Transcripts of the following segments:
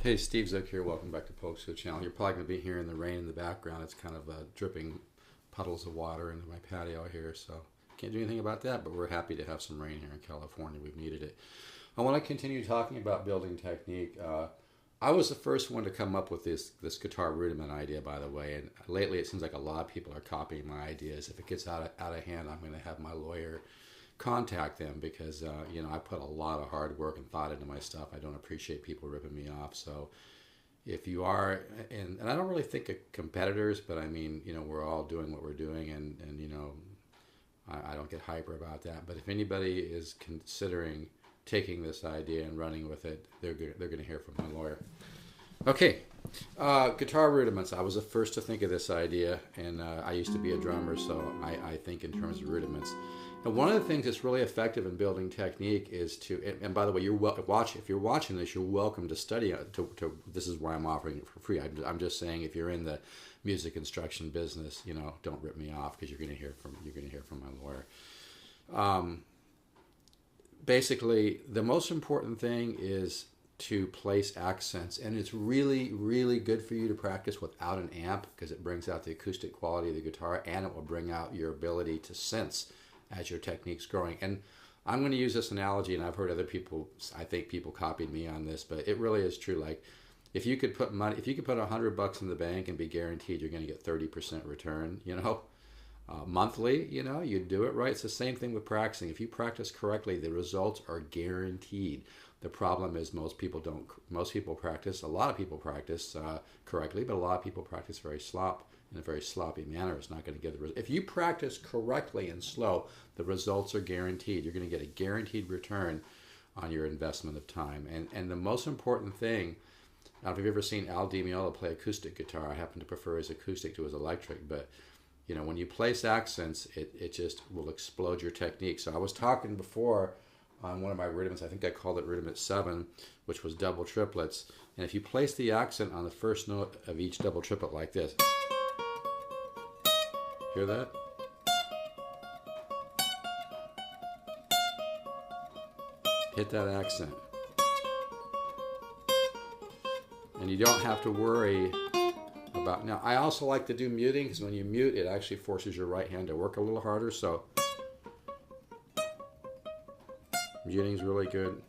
Hey, Steve Zook here. Welcome back to Polkzoo channel. You're probably going to be hearing the rain in the background. It's kind of dripping puddles of water into my patio here, so can't do anything about that, but we're happy to have some rain here in California. We've needed it. I want to continue talking about building technique. I was the first one to come up with this guitar rudiment idea, by the way, and lately it seems like a lot of people are copying my ideas. If it gets out of hand, I'm going to have my lawyer contact them because I put a lot of hard work and thought into my stuff. I don't appreciate people ripping me off. So if you are, and I don't really think of competitors, but I mean, we're all doing what we're doing, and I don't get hyper about that. But if anybody is considering taking this idea and running with it, they're going to hear from my lawyer. Okay, guitar rudiments. I was the first to think of this idea, and I used to be a drummer, so I think in terms of rudiments. And one of the things that's really effective in building technique is to, and by the way, if you're watching this, you're welcome to study it. This is why I'm offering it for free. I'm just saying, if you're in the music instruction business, don't rip me off, because you're going to hear from my lawyer. Basically, the most important thing is to place accents, and it's really, really good for you to practice without an amp, because it brings out the acoustic quality of the guitar, and it will bring out your ability to sense as your technique's growing. And I'm going to use this analogy, and I've heard other people, I think people copied me on this, but it really is true. Like, if you could put $100 in the bank and be guaranteed you're going to get 30% return, monthly, you do it right. It's the same thing with practicing. If you practice correctly, the results are guaranteed. The problem is most people practice, a lot of people practice correctly, but a lot of people practice in a very sloppy manner. It's not going to get the result. If you practice correctly and slow, the results are guaranteed. You're going to get a guaranteed return on your investment of time. And the most important thing, I don't know if you've ever seen Al Di Meola play acoustic guitar. I happen to prefer his acoustic to his electric, but when you place accents, it just will explode your technique. So I was talking before on one of my rudiments, I think I called it rudiment 7, which was double triplets. And if you place the accent on the first note of each double triplet like this, hear that? Hit that accent. And you don't have to worry about, now I also like to do muting, because when you mute, it actually forces your right hand to work a little harder, so muting is really good.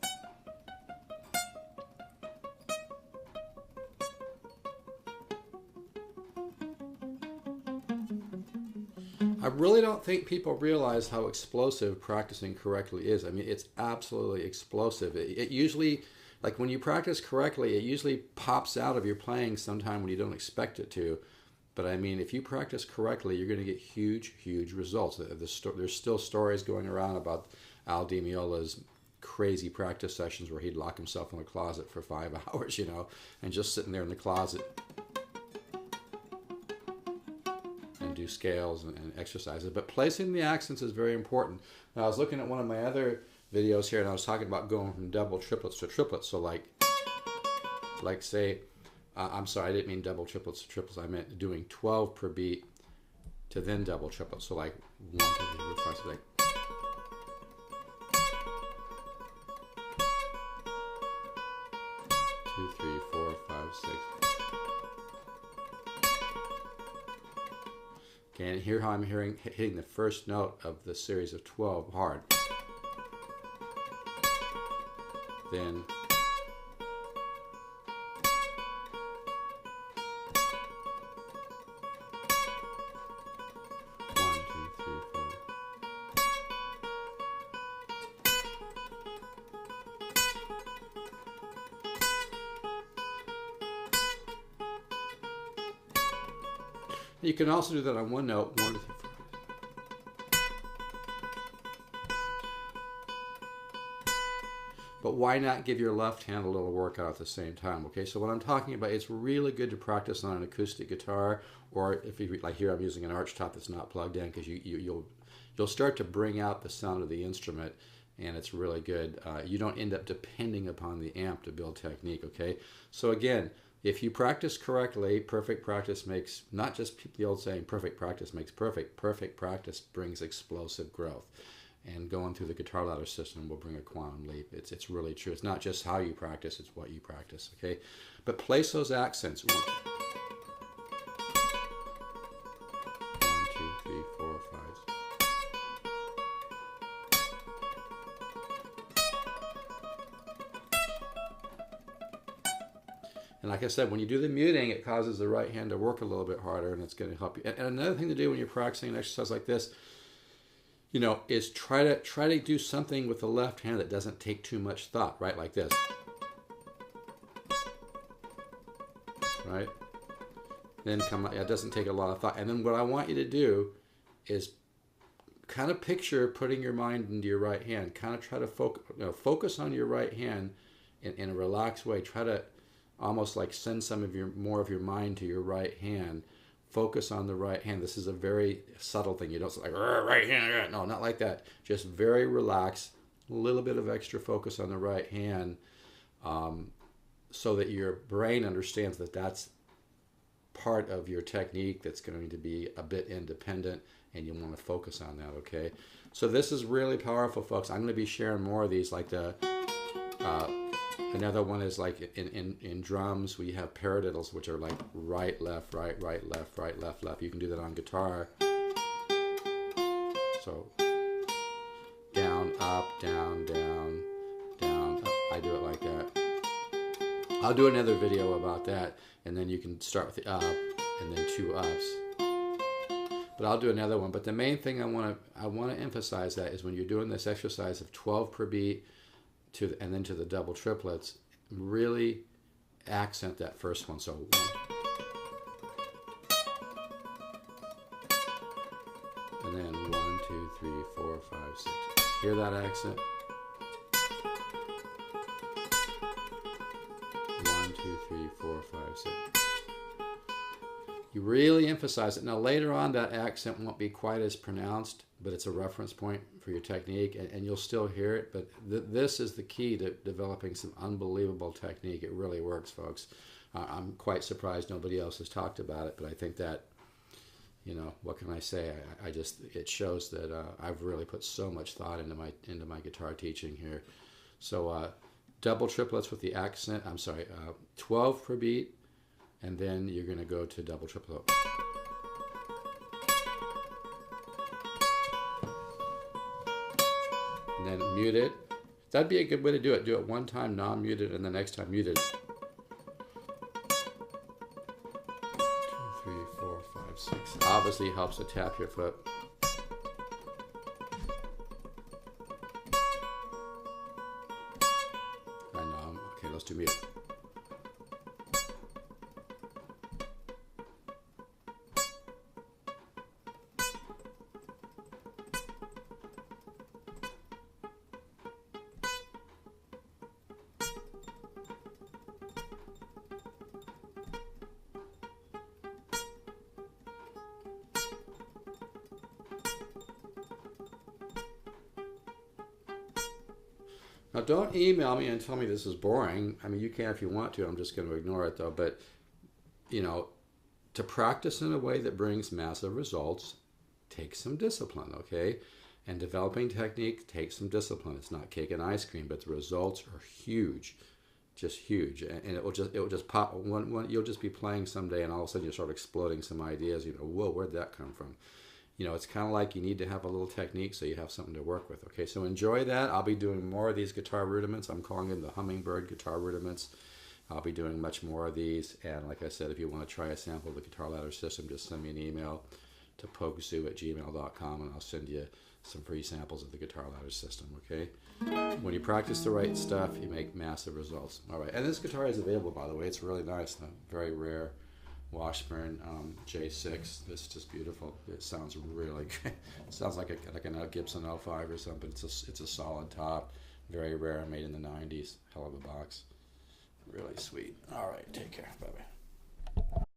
I really don't think people realize how explosive practicing correctly is. I mean, it's absolutely explosive. It usually, like when you practice correctly, it usually pops out of your playing sometime when you don't expect it to. But I mean, if you practice correctly, you're going to get huge, huge results. There's still stories going around about Al Di Meola's crazy practice sessions where he'd lock himself in a closet for 5 hours, and just sitting there in the closet and do scales and exercises. But placing the accents is very important. Now, I was looking at one of my other videos here, and I was talking about going from double triplets to triplets. So like say, I'm sorry, I didn't mean double triplets to triplets. I meant doing 12 per beat to then double triplets. So like 1, 2, 3, 4, 5, 6, like 2, 3, 4, 5, 6. Okay, and hear how I'm hitting the first note of the series of 12 hard. Then you can also do that on one note. 1, 2, 3, 4. But why not give your left hand a little workout at the same time? Okay, so what I'm talking about, it's really good to practice on an acoustic guitar, or if you like here, I'm using an arch top that's not plugged in, because you'll start to bring out the sound of the instrument, and it's really good. You don't end up depending upon the amp to build technique. Okay, so again, if you practice correctly, perfect practice makes, not just the old saying, perfect practice makes perfect. Perfect practice brings explosive growth. and going through the guitar ladder system will bring a quantum leap. It's really true. It's not just how you practice, it's what you practice, okay? But place those accents. 1, 2, 3, 4, 5. And like I said, when you do the muting, it causes the right hand to work a little bit harder, and it's going to help you. And another thing to do when you're practicing an exercise like this, you know, is try to do something with the left hand that doesn't take too much thought, right? Like this, right? Then it doesn't take a lot of thought. And then what I want you to do is kind of picture putting your mind into your right hand. Kind of try to focus on your right hand in a relaxed way. Try to almost like send some of more of your mind to your right hand. Focus on the right hand. This is a very subtle thing. You don't say like right hand. No, not like that. Just very relaxed. A little bit of extra focus on the right hand, so that your brain understands that that's part of your technique that's going to be a bit independent, and you want to focus on that. Okay. So this is really powerful, folks. I'm going to be sharing more of these, like the. Another one is like in drums, we have paradiddles, which are like right, left, right, right, left, right, left, left. You can do that on guitar. So down, up, down, down, down, up. I do it like that. I'll do another video about that, and then you can start with the up and then 2 ups. But I'll do another one. But the main thing I want to emphasize that is when you're doing this exercise of 12 per beat, and then to the double triplets, really accent that first one. So 1, and then 1, 2, 3, 4, 5, 6. Hear that accent? 1, 2, 3, 4, 5, 6. You really emphasize it. Now later on, that accent won't be quite as pronounced, but it's a reference point for your technique, and you'll still hear it. But this is the key to developing some unbelievable technique. It really works, folks. I'm quite surprised nobody else has talked about it, but I think that, you know, what can I say? It shows that I've really put so much thought into my guitar teaching here. So double triplets with the accent. 12 per beat, and then you're going to go to double triplet. And then mute it. That'd be a good way to do it. Do it one time non-muted, and the next time muted. 2, 3, 4, 5, 6. Obviously helps to tap your foot. I know. Okay, let's do mute. Now, don't email me and tell me this is boring. I mean, you can if you want to. I'm just going to ignore it, though. But, you know, to practice in a way that brings massive results takes some discipline, okay? And developing technique takes some discipline. It's not cake and ice cream, but the results are huge, just huge. And it will just pop. You'll just be playing someday, and all of a sudden you start exploding some ideas. You know, whoa, where'd that come from? You know, it's kind of like you need to have a little technique so you have something to work with. Okay, so enjoy that. I'll be doing more of these guitar rudiments. I'm calling them the hummingbird guitar rudiments. I'll be doing much more of these. And like I said, if you want to try a sample of the guitar ladder system, just send me an email to polkzoo@gmail.com, and I'll send you some free samples of the guitar ladder system. Okay, when you practice the right stuff, you make massive results. All right, and this guitar is available, by the way. It's really nice, very rare. Washburn J6. It's just beautiful. It sounds really good. It sounds like a Gibson L5 or something. It's a solid top. Very rare. Made in the 90s. Hell of a box. Really sweet. All right. Take care. Bye-bye.